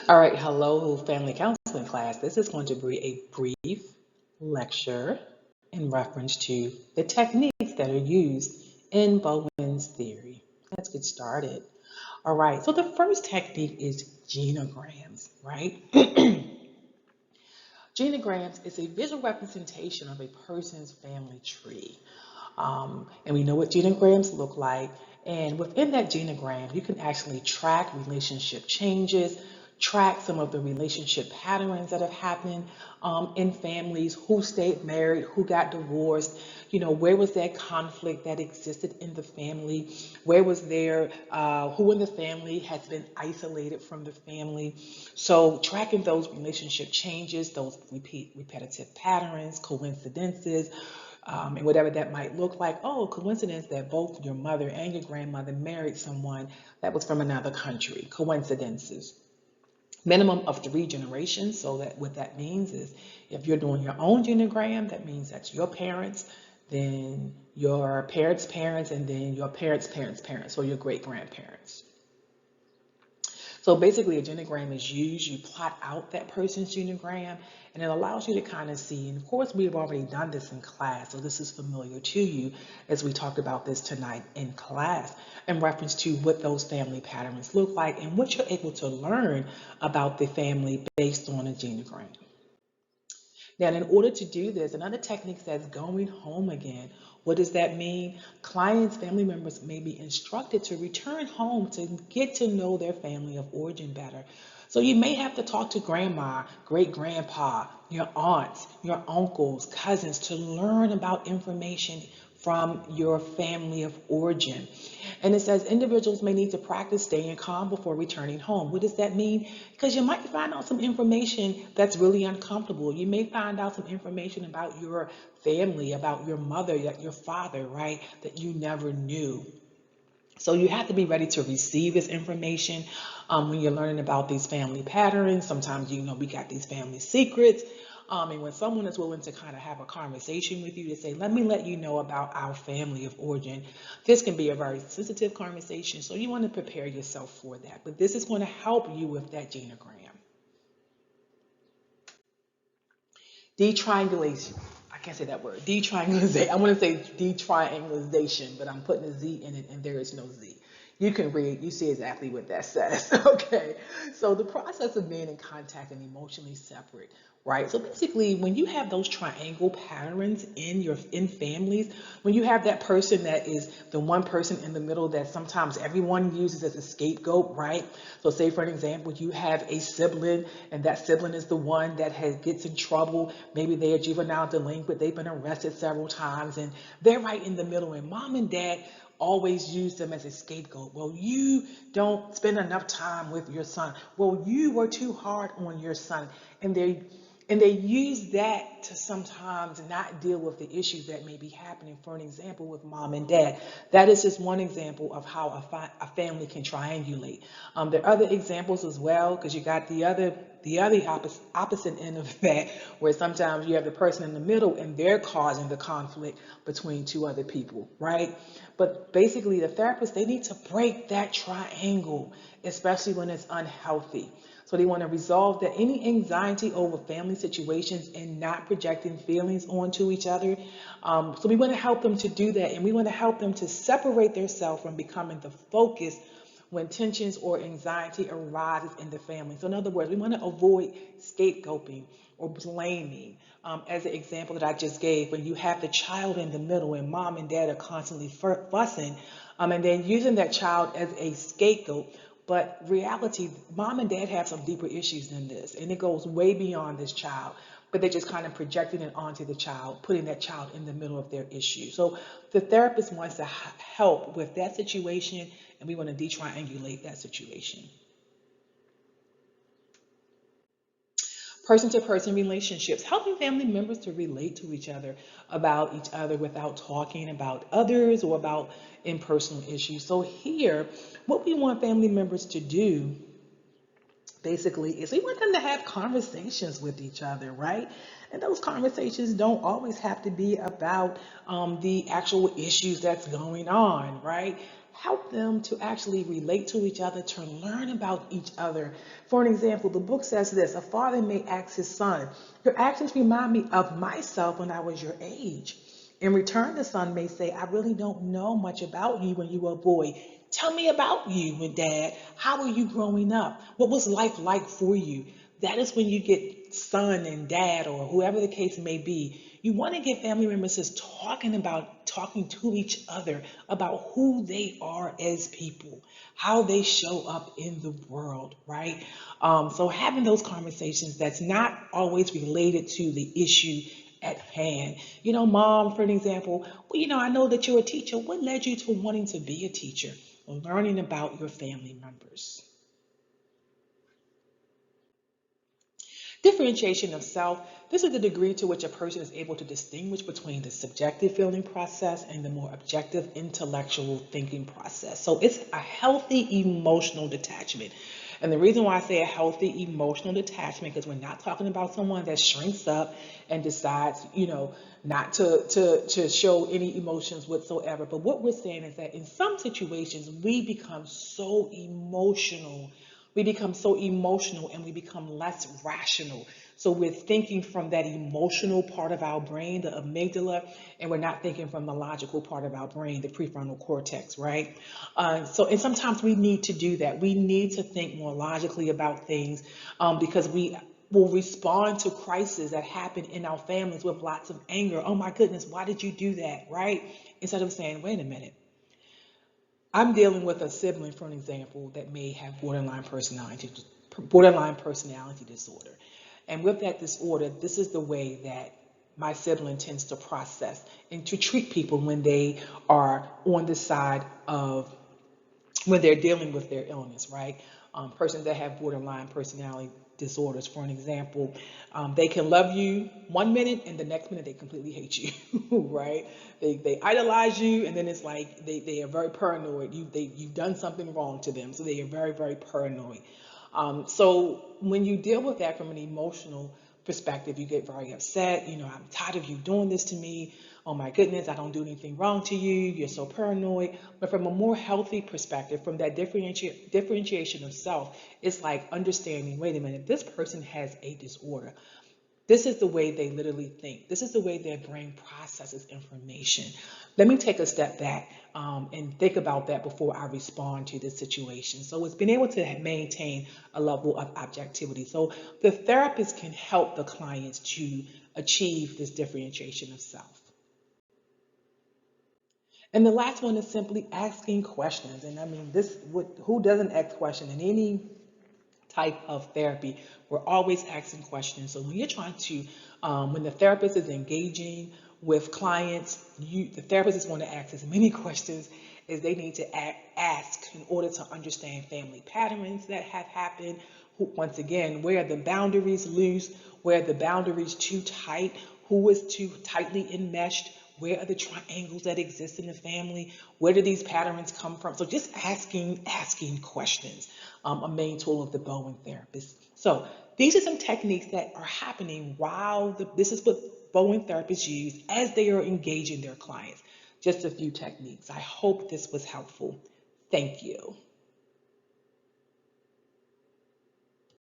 All right, hello, family counseling class. This is going to be a brief lecture in reference to the techniques that are used in Bowen's theory. Let's get started. All right, so the first technique is genograms, right? Genograms is a visual representation of a person's family tree. And we know what genograms look like. And within that genogram, you can actually track relationship changes, track some of the relationship patterns that have happened in families, who stayed married, who got divorced, where was that conflict that existed in the family, where was there, who in the family has been isolated from the family. So tracking those relationship changes, those repetitive patterns, coincidences, and whatever that might look like. Oh, coincidence that both your mother and your grandmother married someone that was from another country. Coincidences. Minimum of 3 generations. So that what that means is if you're doing your own genogram, that means that's your parents, then your parents' parents, and then your parents' parents' parents, or your great grandparents. So basically a genogram is used, you plot out that person's genogram, and it allows you to kind of see, and of course we've already done this in class, so this is familiar to you as we talk about this tonight in class in reference to what those family patterns look like and what you're able to learn about the family based on a genogram. Now, in order to do this, another technique says going home again. What does that mean? Clients, family members may be instructed to return home to get to know their family of origin better. So you may have to talk to grandma, great grandpa, your aunts, your uncles, cousins to learn about information from your family of origin. And it says individuals may need to practice staying calm before returning home. What does that mean? Because you might find out some information that's really uncomfortable. You may find out some information about your family, about your mother, your father, right, that you never knew. So you have to be ready to receive this information when you're learning about these family patterns. Sometimes, we got these family secrets. And when someone is willing to kind of have a conversation with you to say, let me let you know about our family of origin, this can be a very sensitive conversation. So you want to prepare yourself for that. But this is going to help you with that genogram. Detriangulation. I can't say that word. Detriangulation. I want to say detriangulation, but I'm putting a Z in it and there is no Z. You can read, you see exactly what that says. Okay. So the process of being in contact and emotionally separate, right? So basically, when you have those triangle patterns in families, when you have that person that is the one person in the middle that sometimes everyone uses as a scapegoat, right? So say for an example, you have a sibling and that sibling is the one that gets in trouble. Maybe they are juvenile delinquent, they've been arrested several times and they're right in the middle, and mom and dad always use them as a scapegoat. Well, you don't spend enough time with your son. Well, you were too hard on your son. And they use that to sometimes not deal with the issues that may be happening. For an example, with mom and dad, that is just one example of how a family can triangulate. There are other examples as well, because you got the opposite end of that, where sometimes you have the person in the middle and they're causing the conflict between two other people, right? But basically, the therapist, they need to break that triangle, especially when it's unhealthy. So they want to resolve that any anxiety over family situations and not projecting feelings onto each other. So we want to help them to do that, and we want to help them to separate themselves from becoming the focus when tensions or anxiety arises in the family. So in other words, we want to avoid scapegoating or blaming. As an example that I just gave, when you have the child in the middle and mom and dad are constantly fussing, and then using that child as a scapegoat. But reality, mom and dad have some deeper issues than this, and it goes way beyond this child. But they're just kind of projecting it onto the child, putting that child in the middle of their issue. So the therapist wants to help with that situation, and we want to detriangulate that situation. Person-to-person relationships, helping family members to relate to each other about each other without talking about others or about impersonal issues. So here, what we want family members to do basically is we want them to have conversations with each other, right? And those conversations don't always have to be about the actual issues that's going on, right? help them to actually relate to each other, to learn about each other. For an example, the book says this: a father may ask his son, "Your actions remind me of myself when I was your age." In return, the son may say, "I really don't know much about you when you were a boy. Tell me about you when dad. How were you growing up? What was life like for you?" That is when you get son and dad, or whoever the case may be. You want to get family members just talking to each other about who they are as people, how they show up in the world, right? So having those conversations that's not always related to the issue at hand. Mom, for an example, well, I know that you're a teacher. What led you to wanting to be a teacher? Learning about your family members. Differentiation of self. This is the degree to which a person is able to distinguish between the subjective feeling process and the more objective intellectual thinking process. So it's a healthy emotional detachment. And the reason why I say a healthy emotional detachment, because we're not talking about someone that shrinks up and decides, not to show any emotions whatsoever. But what we're saying is that in some situations, we become so emotional and we become less rational. So we're thinking from that emotional part of our brain, the amygdala, and we're not thinking from the logical part of our brain, the prefrontal cortex, right? And sometimes we need to do that. We need to think more logically about things, because we will respond to crises that happen in our families with lots of anger. Oh my goodness, why did you do that, right? Instead of saying, wait a minute, I'm dealing with a sibling, for an example, that may have borderline personality disorder. And with that disorder, this is the way that my sibling tends to process and to treat people when they are on the side of when they're dealing with their illness, right? Persons that have borderline personality disorders, for an example, they can love you 1 minute and the next minute they completely hate you, right? They idolize you, and then it's like they are very paranoid. You've done something wrong to them, so they are very, very paranoid. So when you deal with that from an emotional perspective, you get very upset. I'm tired of you doing this to me. Oh my goodness, I don't do anything wrong to you. You're so paranoid. But from a more healthy perspective, from that differentiation of self, it's like understanding, wait a minute, this person has a disorder. This is the way they literally think. This is the way their brain processes information. Let me take a step back, and think about that before I respond to this situation. So it's being able to maintain a level of objectivity. So the therapist can help the clients to achieve this differentiation of self. And the last one is simply asking questions. And I mean, who doesn't ask questions in any type of therapy? We're always asking questions. So when you're trying to, when the therapist is engaging with clients, the therapist is going to ask as many questions as they need to ask in order to understand family patterns that have happened. Once again, where are the boundaries loose? Where are the boundaries too tight? Who is too tightly enmeshed? Where are the triangles that exist in the family? Where do these patterns come from? So just asking questions, a main tool of the Bowen therapist. So these are some techniques that are happening while this is what Bowen therapists use as they are engaging their clients. Just a few techniques. I hope this was helpful. Thank you.